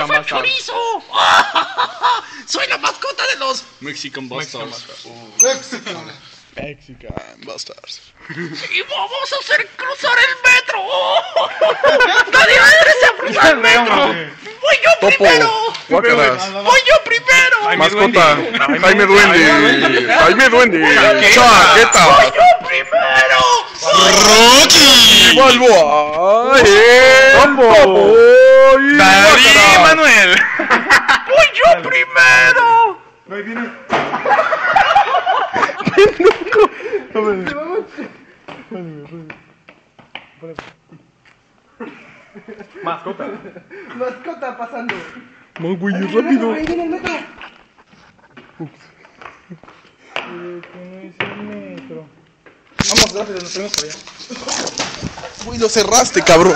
¡Yo soy chorizo! ¡Soy la mascota de los Mexican Bastards! Mexican Bastards. ¡Y vamos a hacer cruzar el metro! ¡Nadie merece cruzar el metro! ¡Voy yo primero! Guácaras. ¡Voy yo primero! Mascota. Jaime Duende. Jaime Duende. Chaqueta. ¡Voy yo primero! Rocky. Balboa. Topo. Darí Manuel. ¡Voy yo primero! Ahí viene. Mascota. Mascota pasando. No, güey, rápido. Ahí viene el metro. Vamos rápido, nos ponemos por allá. Güey, lo cerraste, cabrón.